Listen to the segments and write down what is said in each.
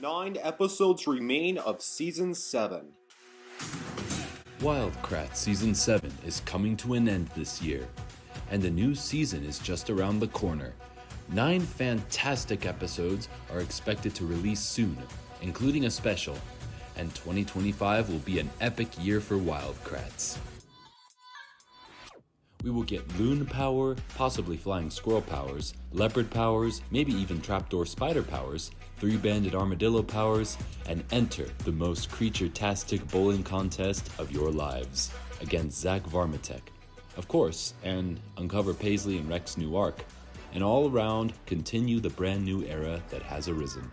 9 episodes remain of Season 7. Wild Kratts Season 7 is coming to an end this year, and the new season is just around the corner. 9 fantastic episodes are expected to release soon, including a special, and 2025 will be an epic year for Wild Kratts. We will get loon power, possibly flying squirrel powers, leopard powers, maybe even trapdoor spider powers, 3-banded armadillo powers, and enter the most creature-tastic bowling contest of your lives against Zach Varmatek. Of course, and uncover Paisley and Rex's new arc, and all around continue the brand new era that has arisen.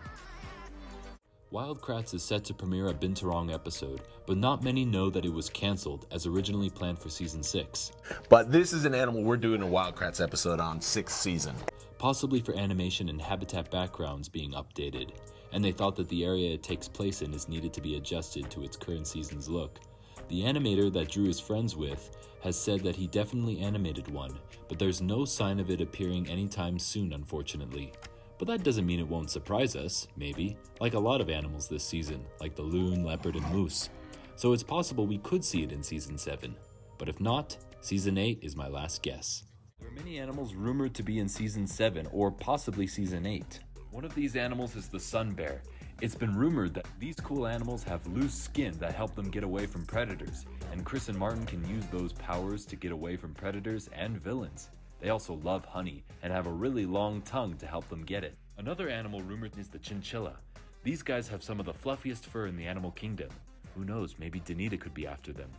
Wild Kratts is set to premiere a Binturong episode, but not many know that it was cancelled as originally planned for Season 6. But this is an animal we're doing a Wild Kratts episode on 6th season. Possibly for animation and habitat backgrounds being updated, and they thought that the area it takes place in is needed to be adjusted to its current season's look. The animator that Drew is friends with has said that he definitely animated one, but there's no sign of it appearing anytime soon, unfortunately. But that doesn't mean it won't surprise us, maybe, like a lot of animals this season, like the loon, leopard, and moose. So it's possible we could see it in Season 7. But if not, Season 8 is my last guess. There are many animals rumored to be in Season 7, or possibly Season 8. One of these animals is the sun bear. It's been rumored that these cool animals have loose skin that help them get away from predators, and Chris and Martin can use those powers to get away from predators and villains. They also love honey and have a really long tongue to help them get it. Another animal rumored is the chinchilla. These guys have some of the fluffiest fur in the animal kingdom. Who knows, maybe Danita could be after them.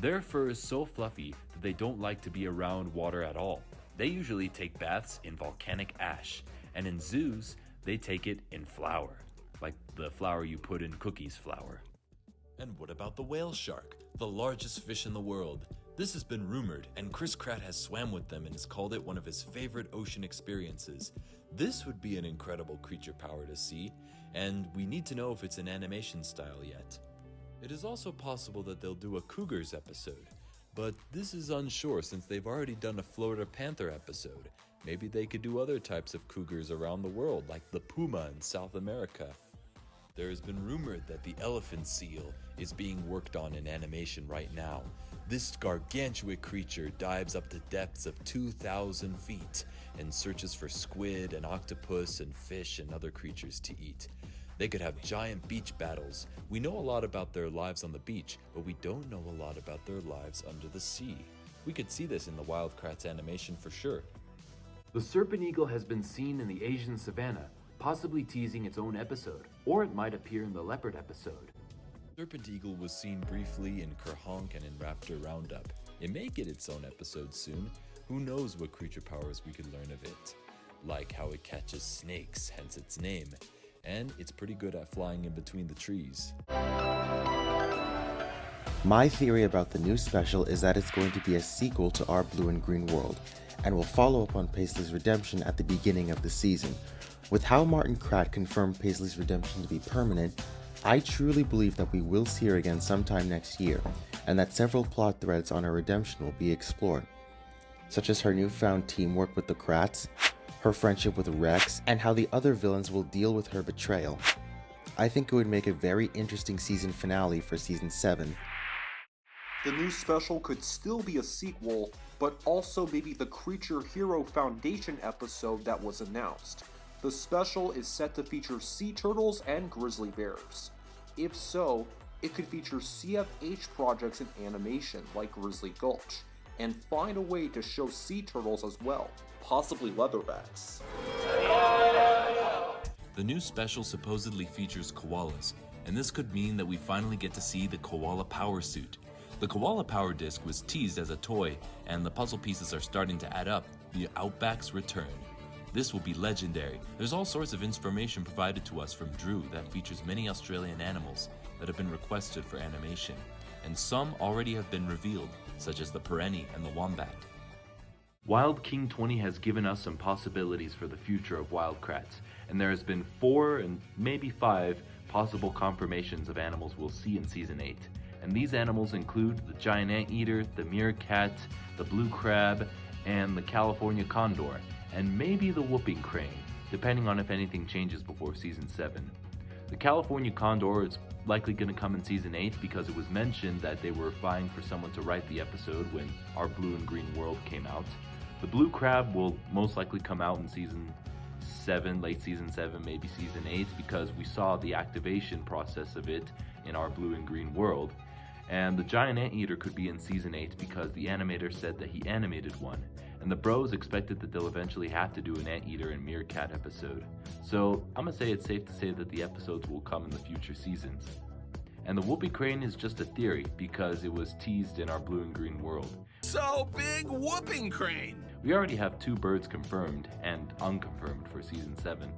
Their fur is so fluffy that they don't like to be around water at all. They usually take baths in volcanic ash, and in zoos, they take it in flour, like the flour you put in cookies flour. And what about the whale shark, the largest fish in the world? This has been rumored, and Chris Kratts has swam with them and has called it one of his favorite ocean experiences. This would be an incredible creature power to see, and we need to know if it's an animation style yet. It is also possible that they'll do a Cougars episode, but this is unsure since they've already done a Florida Panther episode. Maybe they could do other types of cougars around the world, like the puma in South America. There has been rumored that the elephant seal is being worked on in animation right now. This gargantuan creature dives up to depths of 2,000 feet and searches for squid and octopus and fish and other creatures to eat. They could have giant beach battles. We know a lot about their lives on the beach, but we don't know a lot about their lives under the sea. We could see this in the Wild Kratts animation for sure. The serpent eagle has been seen in the Asian savanna, possibly teasing its own episode, or it might appear in the leopard episode. Serpent eagle was seen briefly in Kerhonk and in Raptor Roundup. It may get its own episode soon. Who knows what creature powers we could learn of it. Like how it catches snakes, hence its name. And it's pretty good at flying in between the trees. My theory about the new special is that it's going to be a sequel to Our Blue and Green World, and will follow up on Paisley's redemption at the beginning of the season. With how Martin Kratts confirmed Paisley's redemption to be permanent, I truly believe that we will see her again sometime next year, and that several plot threads on her redemption will be explored, such as her newfound teamwork with the Kratts, her friendship with Rex, and how the other villains will deal with her betrayal. I think it would make a very interesting season finale for Season 7. The new special could still be a sequel, but also maybe the Creature Hero Foundation episode that was announced. The special is set to feature sea turtles and grizzly bears. If so, it could feature CFH projects in animation like Grizzly Gulch, and find a way to show sea turtles as well, possibly leatherbacks. The new special supposedly features koalas, and this could mean that we finally get to see the koala power suit. The koala power disc was teased as a toy, and the puzzle pieces are starting to add up. The Outback's return. This will be legendary. There's all sorts of information provided to us from Drew that features many Australian animals that have been requested for animation, and some already have been revealed, such as the Perenni and the Wombat. Wild King 20 has given us some possibilities for the future of Wild Kratts, and there has been 4 and maybe 5 possible confirmations of animals we'll see in Season 8. And these animals include the giant anteater, the meerkat, the blue crab, and the California condor, and maybe the whooping crane, depending on if anything changes before Season 7. The California condor is likely going to come in season 8 because it was mentioned that they were vying for someone to write the episode when Our Blue and Green World came out. The blue crab will most likely come out in season 7, late season 7, maybe season 8, because we saw the activation process of it in Our Blue and Green World. And the giant anteater could be in season 8 because the animator said that he animated one. And the bros expected that they'll eventually have to do an anteater and meerkat episode. So I'm gonna say it's safe to say that the episodes will come in the future seasons. And the whoopee crane is just a theory because it was teased in Our Blue and Green World. So big whooping crane! We already have 2 birds confirmed and unconfirmed for season 7.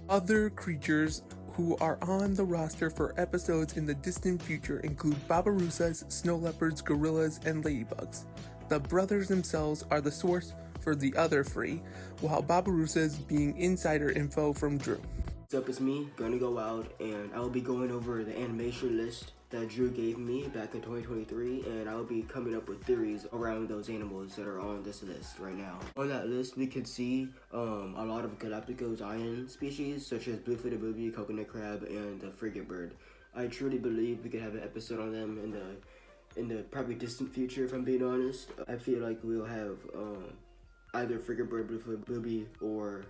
Other creatures who are on the roster for episodes in the distant future include Babirussas, snow leopards, gorillas, and ladybugs. The brothers themselves are the source for the other 3, while Babirussas being insider info from Drew. What's up, it's me, Gonna Go Out, and I'll be going over the animation list that Drew gave me back in 2023, and I'll be coming up with theories around those animals that are on this list right now. On that list, we can see a lot of Galapagos island species, such as blue-footed booby, coconut crab, and the frigate bird. I truly believe we could have an episode on them in the probably distant future, if I'm being honest. I feel like we'll have either frigate bird, blue-footed booby, or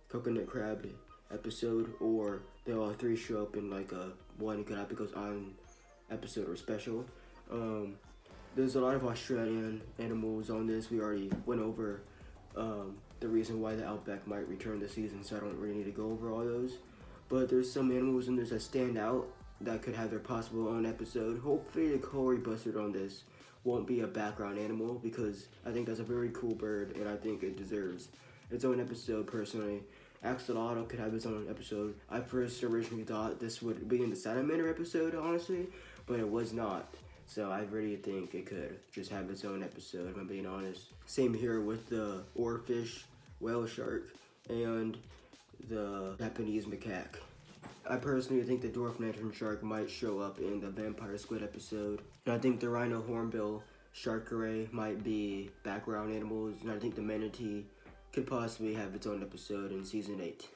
coconut crab episode, or they'll all 3 show up in like a one Galapagos Island episode or special. There's a lot of Australian animals on this. We already went over the reason why the outback might return this season, so I don't really need to go over all those. But there's some animals in this that stand out that could have their possible own episode. Hopefully the Cory buzzard on this won't be a background animal, because I think that's a very cool bird and I think it deserves its own episode personally. Axolotl could have its own episode. I first originally thought this would be in the salamander episode, honestly, but it was not. So I really think it could just have its own episode, if I'm being honest. Same here with the oarfish, whale shark, and the Japanese macaque. I personally think the dwarf lantern shark might show up in the vampire squid episode. And I think the rhino hornbill shark ray might be background animals, and I think the manatee could possibly have its own episode in season 8.